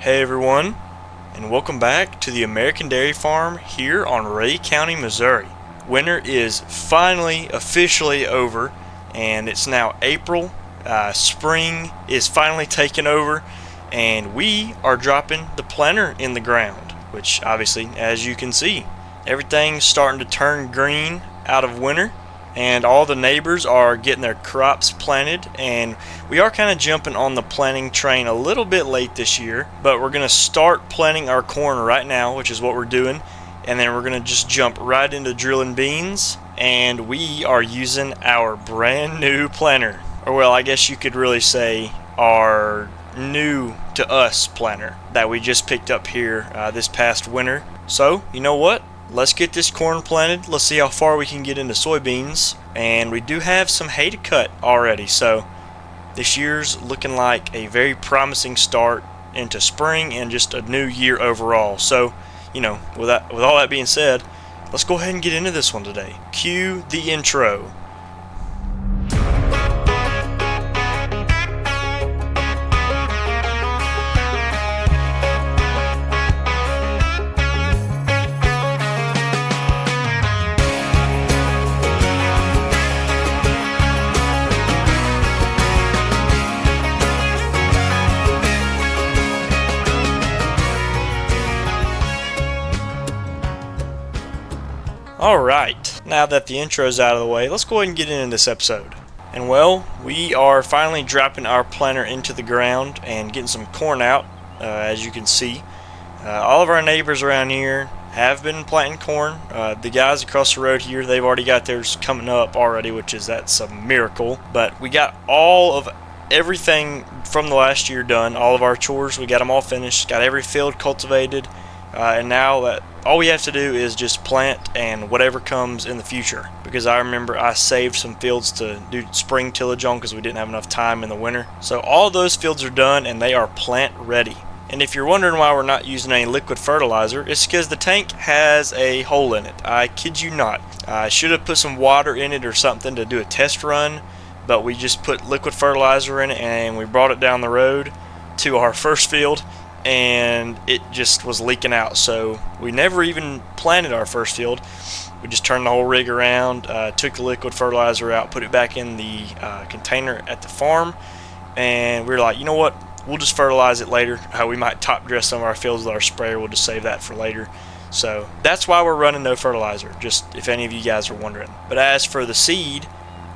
Hey everyone, and welcome back to the American Dairy Farm here on Ray County, Missouri. Winter is finally officially over, and it's now April. Spring is finally taking over, and we are dropping the planter in the ground, which obviously, as you can see, everything's starting to turn green out of winter. And all the neighbors are getting their crops planted, and we are kind of jumping on the planting train a little bit late this year, but we're going to start planting our corn right now, which is what we're doing, and then we're going to just jump right into drilling beans. And we are using our brand new planter, or well, I guess you could really say our new to us planter that we just picked up here this past winter. So you know what, let's get this corn planted. Let's see how far we can get into soybeans. And we do have some hay to cut already, so this year's looking like a very promising start into spring and just a new year overall. So, you know, with all that being said, let's go ahead and get into this one today. Cue the intro. Alright, now that the intro's out of the way, let's go ahead and get into this episode. And well, we are finally dropping our planter into the ground and getting some corn out, as you can see. All of our neighbors around here have been planting corn. The guys across the road here, they've already got theirs coming up already, that's a miracle. But we got all of everything from the last year done, all of our chores, we got them all finished, got every field cultivated. And now that all we have to do is just plant and whatever comes in the future, because I remember I saved some fields to do spring tillage on because we didn't have enough time in the winter. So all of those fields are done and they are plant ready. And if you're wondering why we're not using any liquid fertilizer, it's because the tank has a hole in it. I kid you not. I should have put some water in it or something to do a test run, but we just put liquid fertilizer in it and we brought it down the road to our first field, and it just was leaking out. So we never even planted our first field. We just turned the whole rig around, took the liquid fertilizer out, put it back in the container at the farm, and we were like, you know what, we'll just fertilize it later. We might top dress some of our fields with our sprayer. We'll just save that for later. So that's why we're running no fertilizer, just if any of you guys are wondering. But as for the seed,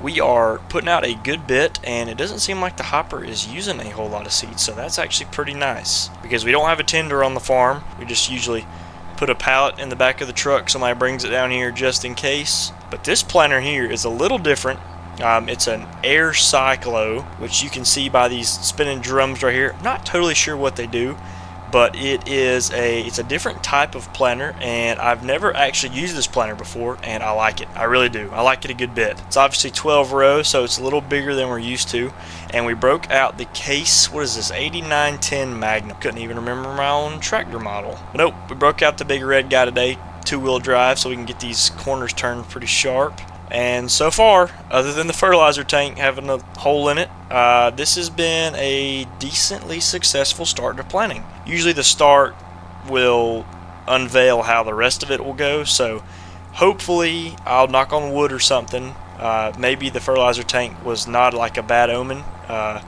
we are putting out a good bit, and it doesn't seem like the hopper is using a whole lot of seeds, so that's actually pretty nice, because we don't have a tender on the farm. We just usually put a pallet in the back of the truck. Somebody brings it down here just in case. But this planter here is a little different. It's an air cyclo, which you can see by these spinning drums right here. I'm not totally sure what they do, but it's a different type of planter, and I've never actually used this planter before, and I like it. I really do. I like it a good bit. It's obviously 12 rows, so it's a little bigger than we're used to. And we broke out the case, what is this, 8910 Magnum. Couldn't even remember my own tractor model. But nope, we broke out the big red guy today, 2-wheel drive, so we can get these corners turned pretty sharp. And so far, other than the fertilizer tank having a hole in it, this has been a decently successful start to planting. Usually the start will unveil how the rest of it will go, so hopefully I'll knock on wood or something. Maybe the fertilizer tank was not like a bad omen,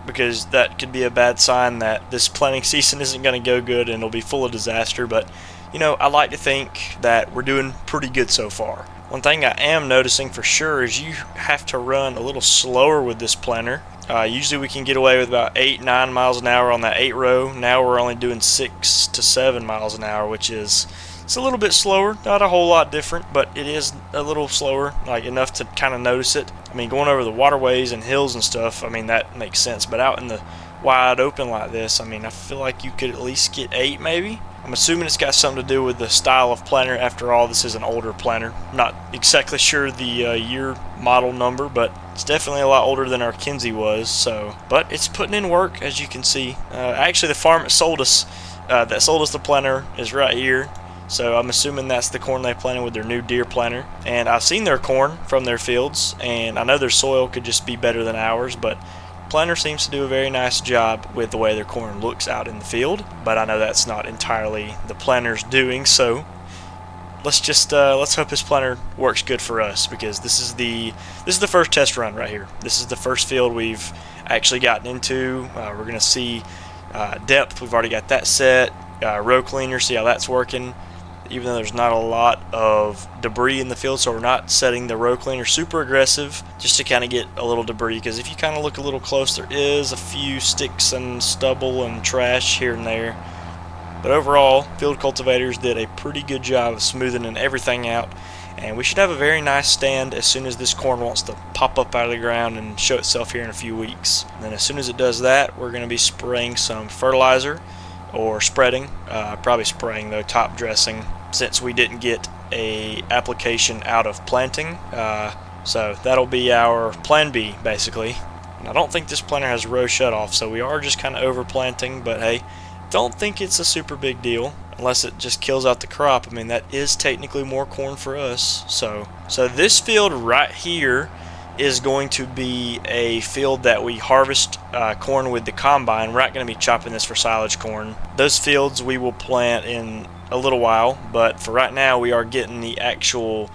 because that could be a bad sign that this planting season isn't going to go good and it'll be full of disaster. But you know, I like to think that we're doing pretty good so far. One thing I am noticing for sure is you have to run a little slower with this planter. Usually we can get away with about 8-9 miles an hour on that 8 row. Now we're only doing 6 to 7 miles an hour, which is, it's a little bit slower. Not a whole lot different, but it is a little slower, like enough to kind of notice it. I mean, going over the waterways and hills and stuff, I mean, that makes sense. But out in the wide open like this, I mean, I feel like you could at least get 8 maybe. I'm assuming it's got something to do with the style of planter. After all, this is an older planter. I'm not exactly sure the year model number, but it's definitely a lot older than our Kinsey was. So, but it's putting in work, as you can see. Actually, the farm that sold us the planter is right here. So I'm assuming that's the corn they planted with their new deer planter. And I've seen their corn from their fields, and I know their soil could just be better than ours, but planter seems to do a very nice job with the way their corn looks out in the field, but I know that's not entirely the planter's doing, so let's hope this planter works good for us, because this is the first test run right here. This is the first field we've actually gotten into. We're gonna see depth. We've already got that set. Row cleaner, see how that's working. Even though there's not a lot of debris in the field, so we're not setting the row cleaner super aggressive, just to kind of get a little debris, because if you kind of look a little close, there is a few sticks and stubble and trash here and there. But overall, field cultivators did a pretty good job of smoothing everything out, and we should have a very nice stand as soon as this corn wants to pop up out of the ground and show itself here in a few weeks. And then as soon as it does that, we're going to be spraying some fertilizer, or spreading, probably spraying though, top dressing, since we didn't get a application out of planting. So that'll be our plan B, basically. And I don't think this planter has row shutoff, so we are just kind of over planting, but hey, don't think it's a super big deal unless it just kills out the crop. I mean, that is technically more corn for us. So this field right here is going to be a field that we harvest corn with the combine. We're not going to be chopping this for silage corn. Those fields we will plant in a little while, but for right now we are getting the actual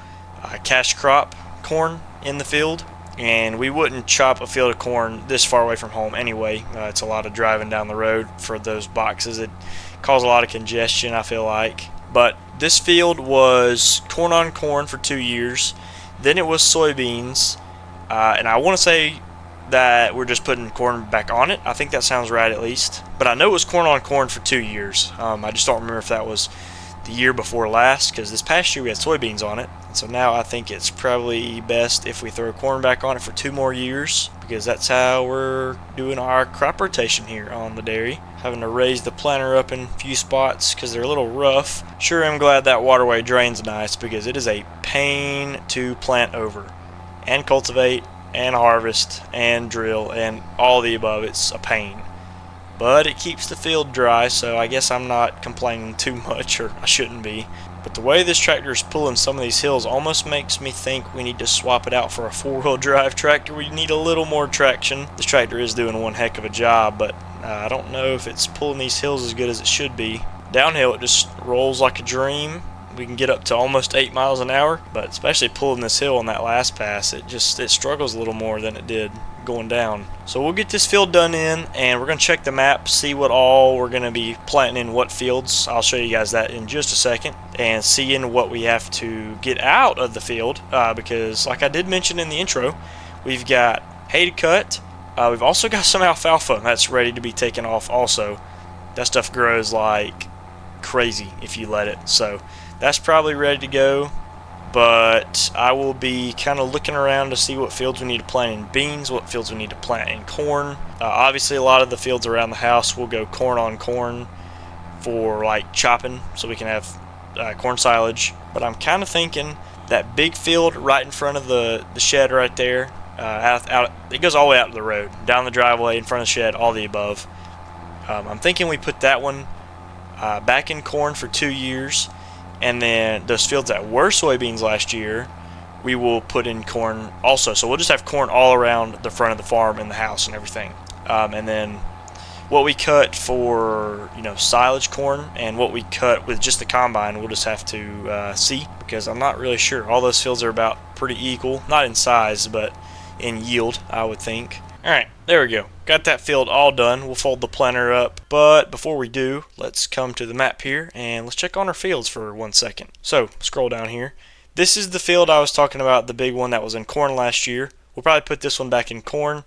cash crop corn in the field, and we wouldn't chop a field of corn this far away from home anyway. It's a lot of driving down the road for those boxes. It causes a lot of congestion, I feel like. But this field was corn on corn for 2 years, then it was soybeans, and I want to say that we're just putting corn back on it. I think that sounds right, at least. But I know it was corn on corn for 2 years. I just don't remember if that was the year before last, because this past year we had soybeans on it. And so now I think it's probably best if we throw corn back on it for 2 more years, because that's how we're doing our crop rotation here on the dairy. Having to raise the planter up in a few spots because they're a little rough. Sure, I'm glad that waterway drains nice, because it is a pain to plant over and cultivate and harvest and drill and all the above. It's a pain, but it keeps the field dry, so I guess I'm not complaining too much, or I shouldn't be. But the way this tractor is pulling some of these hills almost makes me think we need to swap it out for a 4-wheel drive tractor. We need a little more traction. This tractor is doing one heck of a job, but I don't know if it's pulling these hills as good as it should be. Downhill it just rolls like a dream. We can get up to almost 8 miles an hour, but especially pulling this hill on that last pass, it struggles a little more than it did going down. So we'll get this field done in, and we're going to check the map, see what all we're going to be planting in what fields. I'll show you guys that in just a second, and seeing what we have to get out of the field, because like I did mention in the intro, we've got hay to cut. We've also got some alfalfa that's ready to be taken off also. That stuff grows like crazy if you let it, so that's probably ready to go. But I will be kind of looking around to see what fields we need to plant in beans, what fields we need to plant in corn. Obviously a lot of the fields around the house will go corn on corn for like chopping, so we can have corn silage. But I'm kind of thinking that big field right in front of the shed right there, it goes all the way out to the road, down the driveway, in front of the shed, all the above. I'm thinking we put that one back in corn for 2 years, and then those fields that were soybeans last year, we will put in corn also. So we'll just have corn all around the front of the farm and the house and everything. And then what we cut for silage corn and what we cut with just the combine, we'll just have to see, because I'm not really sure. All those fields are about pretty equal, not in size but in yield, I would think. Alright, there we go. Got that field all done. We'll fold the planter up, but before we do, let's come to the map here and let's check on our fields for 1 second. So, scroll down here. This is the field I was talking about, the big one that was in corn last year. We'll probably put this one back in corn.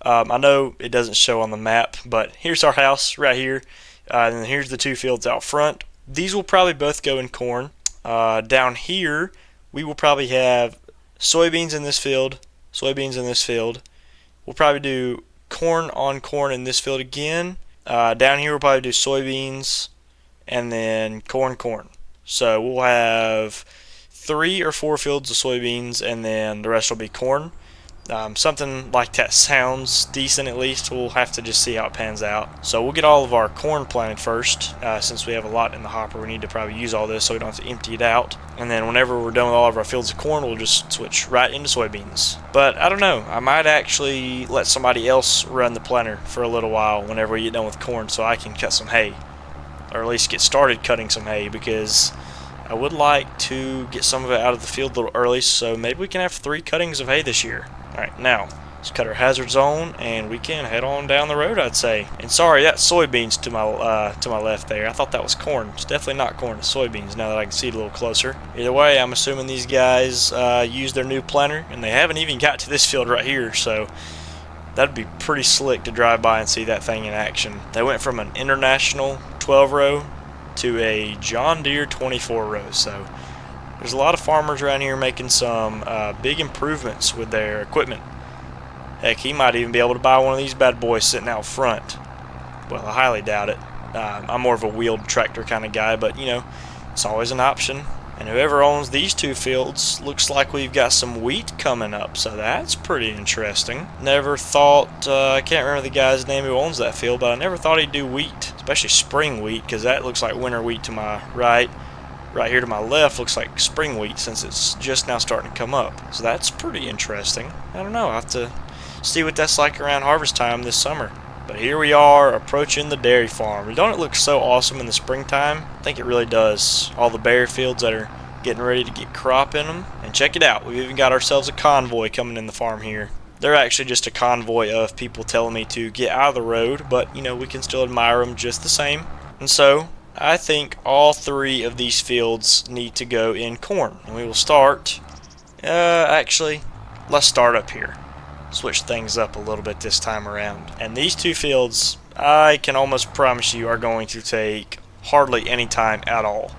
I know it doesn't show on the map, but here's our house right here, and then here's the 2 fields out front. These will probably both go in corn. Down here, we will probably have soybeans in this field, soybeans in this field. We'll probably do corn on corn in this field again. Down here we'll probably do soybeans and then corn. So we'll have 3 or 4 fields of soybeans, and then the rest will be corn. Something like that sounds decent at least. We'll have to just see how it pans out. So we'll get all of our corn planted first. Since we have a lot in the hopper, we need to probably use all this so we don't have to empty it out. And then whenever we're done with all of our fields of corn, we'll just switch right into soybeans. But I don't know. I might actually let somebody else run the planter for a little while whenever we get done with corn so I can cut some hay. Or at least get started cutting some hay, because I would like to get some of it out of the field a little early, so maybe we can have 3 cuttings of hay this year. Alright, now, let's cut our hazard zone, and we can head on down the road, I'd say. And sorry, that's soybeans to my left there. I thought that was corn. It's definitely not corn, it's soybeans, now that I can see it a little closer. Either way, I'm assuming these guys used their new planter, and they haven't even got to this field right here, so that'd be pretty slick to drive by and see that thing in action. They went from an International 12-row to a John Deere 24-row, so there's a lot of farmers around here making some big improvements with their equipment. Heck, he might even be able to buy one of these bad boys sitting out front. Well, I highly doubt it. I'm more of a wheeled tractor kind of guy, but you know, it's always an option. And whoever owns these 2 fields, looks like we've got some wheat coming up, so that's pretty interesting. Never thought, I can't remember the guy's name who owns that field, but I never thought he'd do wheat, especially spring wheat, because that looks like winter wheat to my right. Right here to my left looks like spring wheat, since it's just now starting to come up. So that's pretty interesting. I don't know, I'll have to see what that's like around harvest time this summer. But here we are approaching the dairy farm. Don't it look so awesome in the springtime? I think it really does. All the bare fields that are getting ready to get crop in them. And check it out, we've even got ourselves a convoy coming in the farm here. They're actually just a convoy of people telling me to get out of the road, but you know, we can still admire them just the same. And so I think all 3 of these fields need to go in corn. And we will start, actually, let's start up here. Switch things up a little bit this time around. And these 2 fields, I can almost promise you, are going to take hardly any time at all.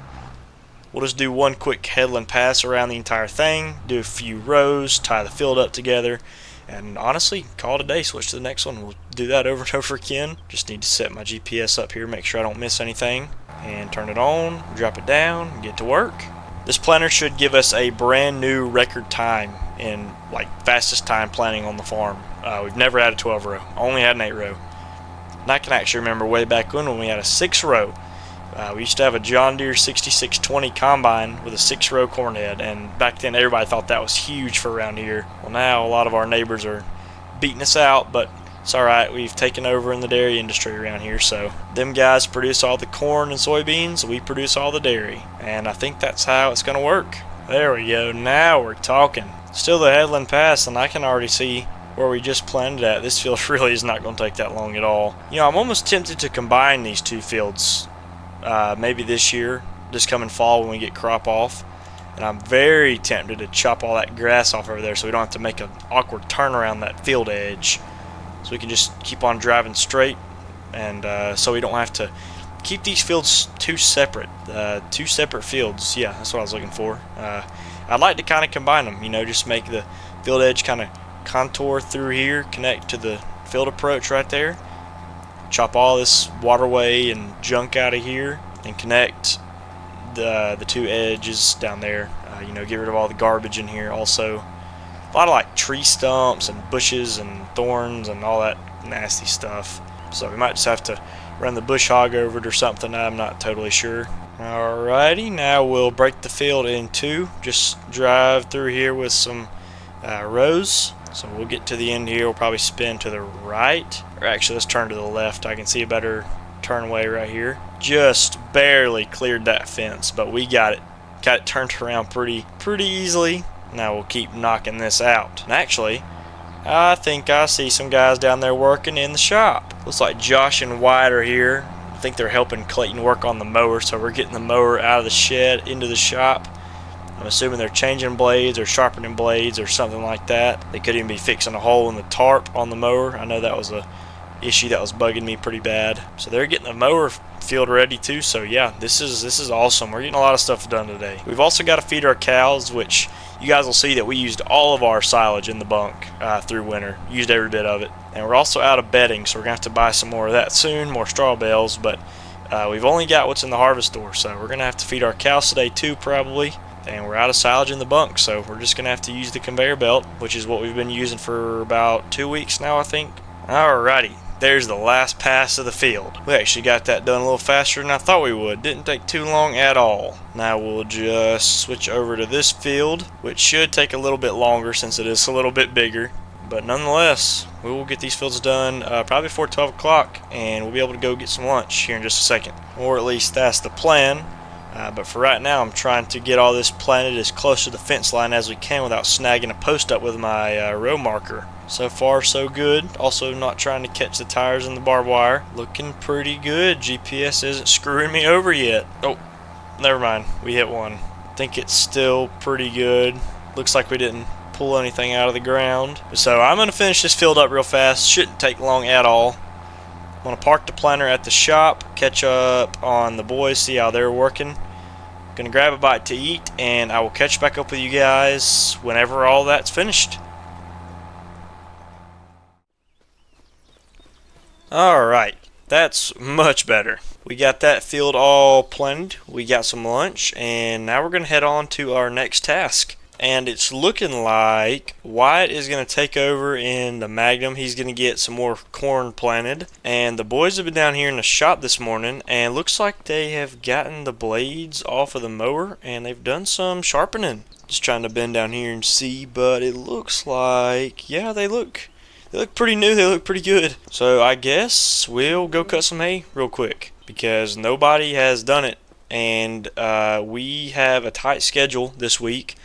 We'll just do one quick headland pass around the entire thing, do a few rows, tie the field up together, and honestly, call it a day. Switch to the next one. We'll do that over and over again. Just need to set my GPS up here, make sure I don't miss anything, and turn it on, drop it down, and get to work. This planter should give us a brand new record time in like fastest time planting on the farm. We've never had a 12-row, only had an 8-row. And I can actually remember way back when we had a 6-row. We used to have a John Deere 6620 combine with a 6-row corn head, and back then everybody thought that was huge for around here. Well, now a lot of our neighbors are beating us out, but it's alright, we've taken over in the dairy industry around here, so them guys produce all the corn and soybeans, we produce all the dairy, and I think that's how it's going to work. There we go, now we're talking. Still the headland pass, and I can already see where we just planted at. This field really is not going to take that long at all. You know, I'm almost tempted to combine these 2 fields, maybe this year, this coming fall when we get crop off. And I'm very tempted to chop all that grass off over there so we don't have to make an awkward turn around that field edge. So we can just keep on driving straight, and so we don't have to keep these fields 2 separate. 2 separate fields, yeah, that's what I was looking for. I'd like to kind of combine them, you know, just make the field edge kind of contour through here, connect to the field approach right there, chop all this waterway and junk out of here, and connect the 2 edges down there. You know, get rid of all the garbage in here. Also, a lot of like tree stumps and bushes and thorns and all that nasty stuff. So we might just have to run the bush hog over it or something. I'm not totally sure. Alrighty, now we'll break the field in 2. Just drive through here with some rows. So we'll get to the end here. We'll probably spin to the right. Or actually, let's turn to the left. I can see a better turnway right here. Just barely cleared that fence, but we got it turned around pretty easily. Now we'll keep knocking this out. And actually, I think I see some guys down there working in the shop. Looks like Josh and Wyatt are here. I think they're helping Clayton work on the mower, so we're getting the mower out of the shed into the shop. I'm assuming they're changing blades or sharpening blades or something like that. They could even be fixing a hole in the tarp on the mower. I know that was a issue that was bugging me pretty bad. So they're getting the mower field ready too. So yeah, this is awesome. We're getting a lot of stuff done today. We've also got to feed our cows, which you guys will see that we used all of our silage in the bunk through winter. Used every bit of it. And we're also out of bedding, so we're going to have to buy some more of that soon, more straw bales, but we've only got what's in the harvest store, so we're going to have to feed our cows today too probably. and we're out of silage in the bunk, so we're just gonna have to use the conveyor belt, which is what we've been using for about 2 weeks now, I think. Alrighty, there's the last pass of the field. We actually got that done a little faster than I thought we would. Didn't take too long at all. Now we'll just switch over to this field, which should take a little bit longer since it is a little bit bigger. But nonetheless, we will get these fields done probably before 12 o'clock, and we'll be able to go get some lunch here in just a second. Or at least that's the plan. But for right now, I'm trying to get all this planted as close to the fence line as we can without snagging a post up with my row marker. So far, so good. Also not trying to catch the tires in the barbed wire. Looking pretty good. GPS isn't screwing me over yet. Oh, never mind. We hit one. I think it's still pretty good. Looks like we didn't pull anything out of the ground. So I'm going to finish this field up real fast. Shouldn't take long at all. I'm going to park the planter at the shop, catch up on the boys, see how they're working. Going to grab a bite to eat, and I will catch back up with you guys whenever all that's finished. Alright, that's much better. We got that field all planted, we got some lunch, and now we're going to head on to our next task. And it's looking like Wyatt is going to take over in the Magnum. He's going to get some more corn planted. And the boys have been down here in the shop this morning, and looks like they have gotten the blades off of the mower, and they've done some sharpening. Just trying to bend down here and see, but it looks like, yeah, they look pretty new. They look pretty good. So I guess we'll go cut some hay real quick, because nobody has done it, and we have a tight schedule this week.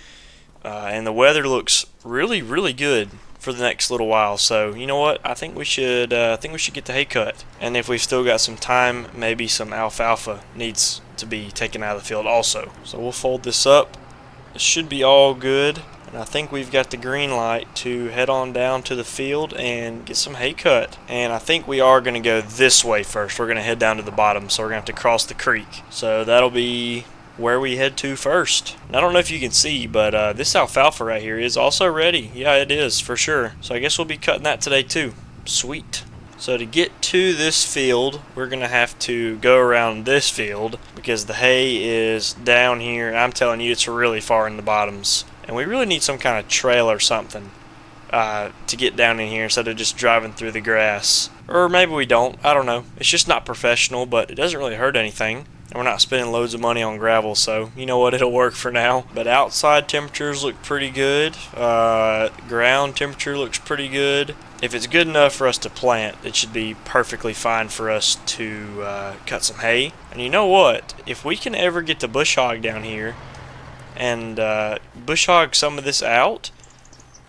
And the weather looks really, really good for the next little while. So you know what? I think we should get the hay cut. And if we've still got some time, maybe some alfalfa needs to be taken out of the field also. So we'll fold this up. It should be all good. And I think we've got the green light to head on down to the field and get some hay cut. And I think we are going to go this way first. We're going to head down to the bottom, so we're going to have to cross the creek. So that'll be where we head to first. And I don't know if you can see, but this alfalfa right here is also ready. Yeah, it is for sure. So I guess we'll be cutting that today too. Sweet. So to get to this field, we're gonna have to go around this field because the hay is down here. I'm telling you, it's really far in the bottoms, and we really need some kind of trail or something to get down in here instead of just driving through the grass. Or maybe we don't. I don't know. It's just not professional, but it doesn't really hurt anything. And we're not spending loads of money on gravel, so you know what, it'll work for now. But outside temperatures look pretty good. Ground temperature looks pretty good. If it's good enough for us to plant, it should be perfectly fine for us to cut some hay. And you know what? If we can ever get the bush hog down here and bush hog some of this out,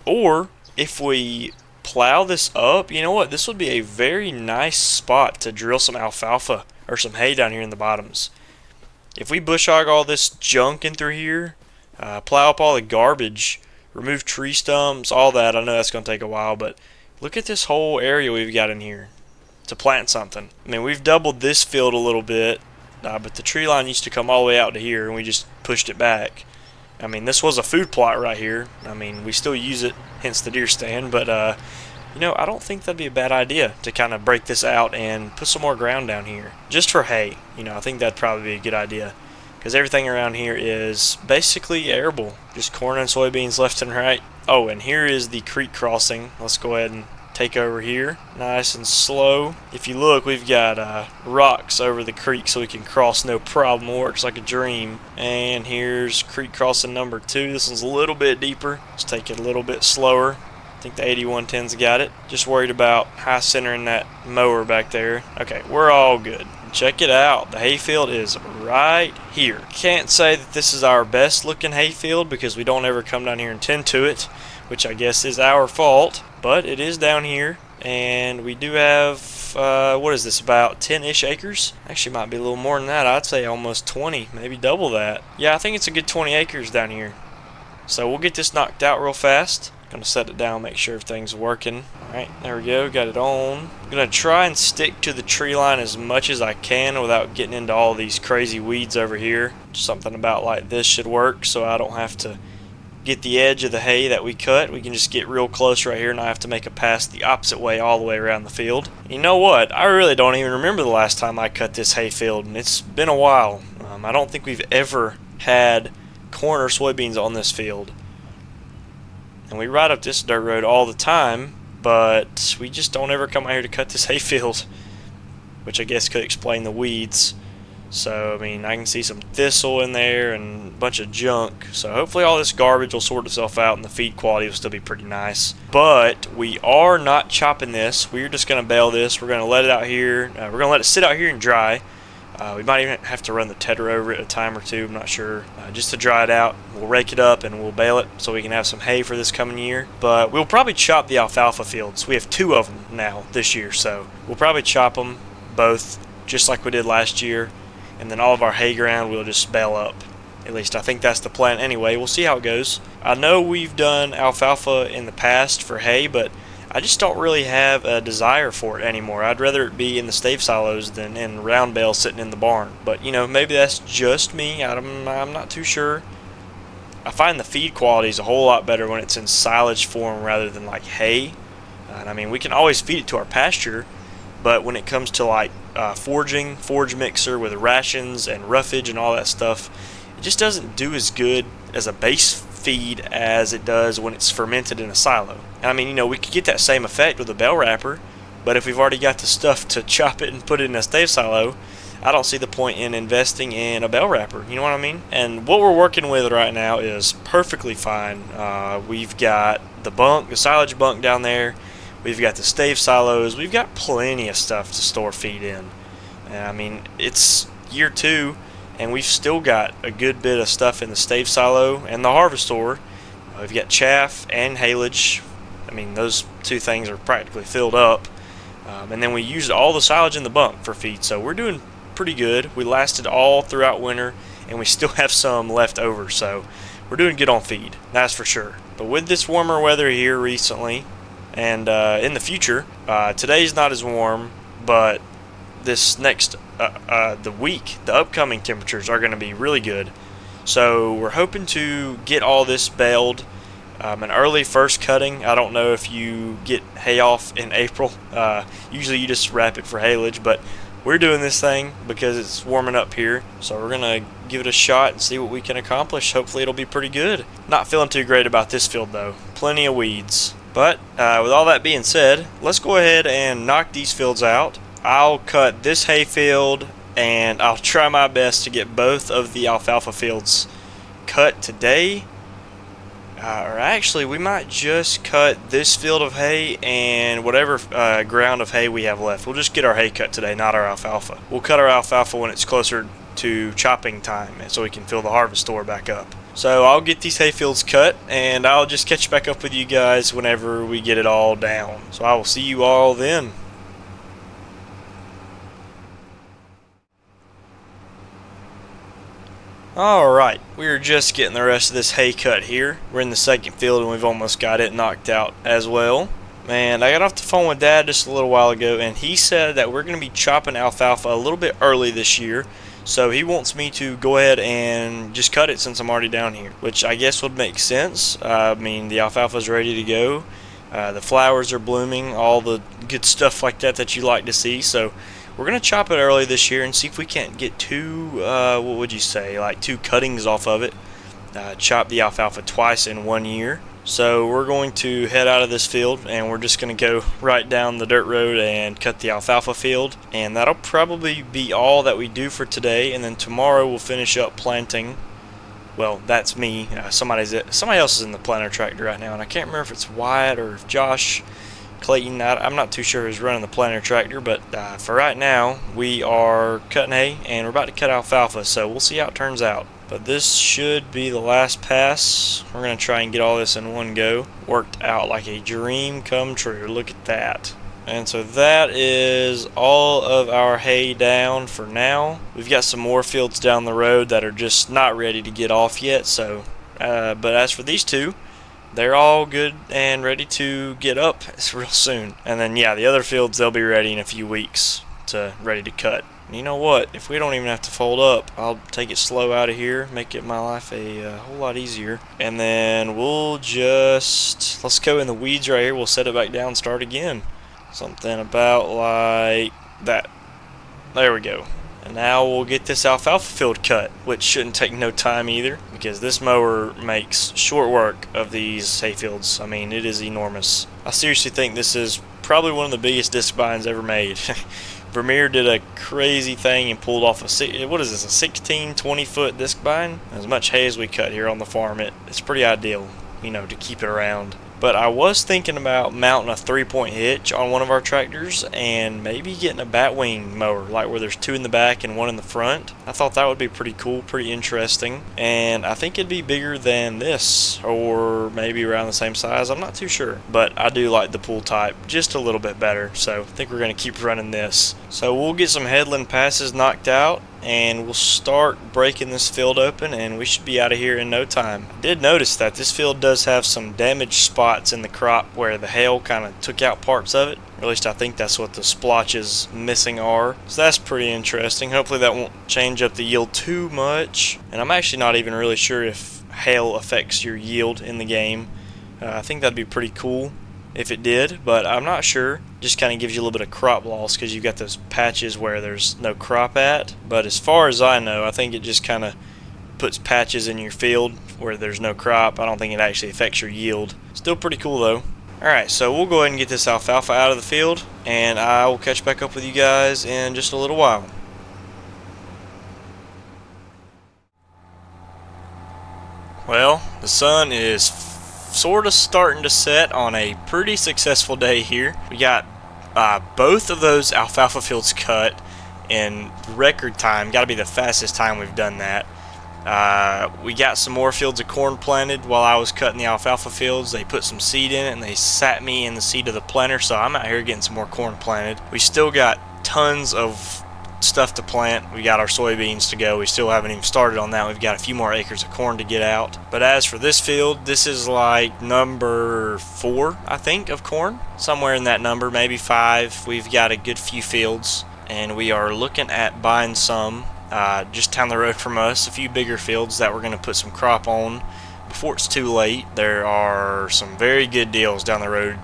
or if we plow this up, you know what? This would be a very nice spot to drill some alfalfa or some hay down here in the bottoms. If we bush hog all this junk in through here, plow up all the garbage, remove tree stumps, all that, I know that's going to take a while, but look at this whole area we've got in here to plant something. I mean, we've doubled this field a little bit, but the tree line used to come all the way out to here, and we just pushed it back. I mean, this was a food plot right here. I mean, we still use it, hence the deer stand, but you know, I don't think that'd be a bad idea to kind of break this out and put some more ground down here. Just for hay, you know, I think that'd probably be a good idea. Because everything around here is basically arable. Just corn and soybeans left and right. Oh, and here is the creek crossing. Let's go ahead and take over here. Nice and slow. If you look, we've got rocks over the creek so we can cross no problem. Works like a dream. And here's creek crossing number 2. This one's a little bit deeper. Let's take it a little bit slower. I think the 8110's got it. Just worried about high centering that mower back there. Okay, we're all good. Check it out. The hayfield is right here. Can't say that this is our best looking hayfield because we don't ever come down here and tend to it, which I guess is our fault. But it is down here, and we do have, what is this, about 10-ish acres? Actually, might be a little more than that. I'd say almost 20, maybe double that. Yeah, I think it's a good 20 acres down here. So we'll get this knocked out real fast. Gonna set it down, make sure everything's working. Alright, there we go, got it on. I'm gonna try and stick to the tree line as much as I can without getting into all these crazy weeds over here. Something about like this should work, so I don't have to get the edge of the hay that we cut. We can just get real close right here and I have to make a pass the opposite way all the way around the field. You know what? I really don't even remember the last time I cut this hay field, and it's been a while. I don't think we've ever had corn or soybeans on this field. And we ride up this dirt road all the time, but we just don't ever come out here to cut this hayfield, which I guess could explain the weeds. So, I mean, I can see some thistle in there and a bunch of junk. So hopefully all this garbage will sort itself out and the feed quality will still be pretty nice. But we are not chopping this. We're just going to bale this. We're going to let it out here. We're going to let it sit out here and dry. We might even have to run the tedder over it a time or two, I'm not sure, just to dry it out. We'll rake it up and we'll bale it so we can have some hay for this coming year. But we'll probably chop the alfalfa fields. We have 2 of them now this year, so we'll probably chop them both just like we did last year, and then all of our hay ground we'll just bale up. At least I think that's the plan anyway. We'll see how it goes. I know we've done alfalfa in the past for hay, but I just don't really have a desire for it anymore. I'd rather it be in the stave silos than in round bales sitting in the barn. But, you know, maybe that's just me. I'm not too sure. I find the feed quality is a whole lot better when it's in silage form rather than like hay. And I mean, we can always feed it to our pasture, but when it comes to like forage mixer with rations and roughage and all that stuff, it just doesn't do as good as a base feed as it does when it's fermented in a silo. And I mean, you know, we could get that same effect with a bale wrapper, but if we've already got the stuff to chop it and put it in a stave silo, I don't see the point in investing in a bale wrapper. You know what I mean? And what we're working with right now is perfectly fine. We've got the silage bunk down there. We've got the stave silos. We've got plenty of stuff to store feed in. And I mean, it's year 2, and we've still got a good bit of stuff in the stave silo and the harvest store. We've got chaff and haylage. I mean, those 2 things are practically filled up. And then we used all the silage in the bunk for feed, so we're doing pretty good. We lasted all throughout winter, and we still have some left over, so we're doing good on feed, that's for sure. But with this warmer weather here recently, and in the future, today's not as warm, but this next the upcoming temperatures are going to be really good. So we're hoping to get all this baled an early first cutting. I don't know if you get hay off in April. Usually you just wrap it for haylage, but we're doing this thing because it's warming up here, so we're gonna give it a shot and see what we can accomplish. Hopefully it'll be pretty good. Not feeling too great about this field though. Plenty of weeds. But with all that being said, let's go ahead and knock these fields out. I'll cut this hay field, and I'll try my best to get both of the alfalfa fields cut today. Or actually, we might just cut this field of hay and whatever ground of hay we have left. We'll just get our hay cut today, not our alfalfa. We'll cut our alfalfa when it's closer to chopping time, so we can fill the harvest store back up. So I'll get these hay fields cut, and I'll just catch back up with you guys whenever we get it all down. So I will see you all then. Alright, we're just getting the rest of this hay cut here. We're in the second field and we've almost got it knocked out as well. And I got off the phone with Dad just a little while ago, and he said that we're going to be chopping alfalfa a little bit early this year. So he wants me to go ahead and just cut it since I'm already down here, which I guess would make sense. I mean, the alfalfa's ready to go. The flowers are blooming, all the good stuff like that you like to see. So we're going to chop it early this year and see if we can't get 2, what would you say, like 2 cuttings off of it. Chop the alfalfa twice in 1 year. So we're going to head out of this field, and we're just going to go right down the dirt road and cut the alfalfa field. And that'll probably be all that we do for today, and then tomorrow we'll finish up planting. Well, that's me. Somebody else is in the planter tractor right now, and I can't remember if it's Wyatt or if Josh Clayton. I'm not too sure who's running the planter tractor, but for right now we are cutting hay and we're about to cut alfalfa, so we'll see how it turns out. But this should be the last pass. We're going to try and get all this in one go. Worked out like a dream come true. Look at that. And so that is all of our hay down for now. We've got some more fields down the road that are just not ready to get off yet. So, but as for these 2, they're all good and ready to get up real soon. And then yeah, the other fields, they'll be ready in a few weeks ready to cut. You know what? If we don't even have to fold up, I'll take it slow out of here, make it my life a whole lot easier. And then we'll just, let's go in the weeds right here. We'll set it back down and start again. Something about like that. There we go. And now we'll get this alfalfa field cut, which shouldn't take no time either, because this mower makes short work of these hay fields. I mean, it is enormous. I seriously think this is probably one of the biggest disc binds ever made. Vermeer did a crazy thing and pulled off what is this, a 16, 20-foot disc bind? As much hay as we cut here on the farm, it's pretty ideal, you know, to keep it around. But I was thinking about mounting a 3-point hitch on one of our tractors and maybe getting a batwing mower, like where there's 2 in the back and 1 in the front. I thought that would be pretty cool, pretty interesting. And I think it'd be bigger than this, or maybe around the same size. I'm not too sure. But I do like the pull type just a little bit better, so I think we're going to keep running this. So we'll get some headland passes knocked out, and we'll start breaking this field open, and we should be out of here in no time. I did notice that this field does have some damaged spots in the crop where the hail kind of took out parts of it. Or at least I think that's what the splotches missing are. So that's pretty interesting. Hopefully that won't change up the yield too much. And I'm actually not even really sure if hail affects your yield in the game. I think that'd be pretty cool if it did, but I'm not sure. Just kind of gives you a little bit of crop loss because you've got those patches where there's no crop at. But as far as I know, I think it just kind of puts patches in your field where there's no crop. I don't think it actually affects your yield. Still pretty cool though. Alright, so we'll go ahead and get this alfalfa out of the field, and I will catch back up with you guys in just a little while. Well, the sun is sort of starting to set on a pretty successful day here. We got both of those alfalfa fields cut in record time. Got to be the fastest time we've done that. We got some more fields of corn planted while I was cutting the alfalfa fields. They put some seed in it and they sat me in the seat of the planter, so I'm out here getting some more corn planted. We still got tons of stuff to plant. We got our soybeans to go. We still haven't even started on that. We've got a few more acres of corn to get out. But as for this field, this is like number 4, I think, of corn. Somewhere in that number, maybe 5. We've got a good few fields, and we are looking at buying some just down the road from us, a few bigger fields that we're going to put some crop on before it's too late. There are some very good deals down the road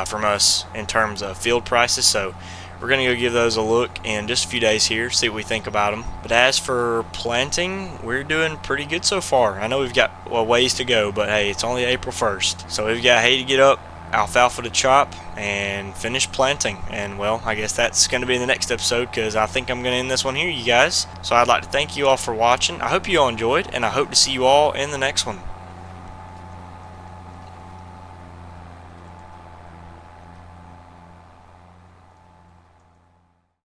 from us in terms of field prices, so we're going to go give those a look in just a few days here, see what we think about them. But as for planting, we're doing pretty good so far. I know we've got a ways to go, but hey, it's only April 1st. So we've got hay to get up, alfalfa to chop, and finish planting. And well, I guess that's going to be in the next episode, because I think I'm going to end this one here, you guys. So I'd like to thank you all for watching. I hope you all enjoyed, and I hope to see you all in the next one.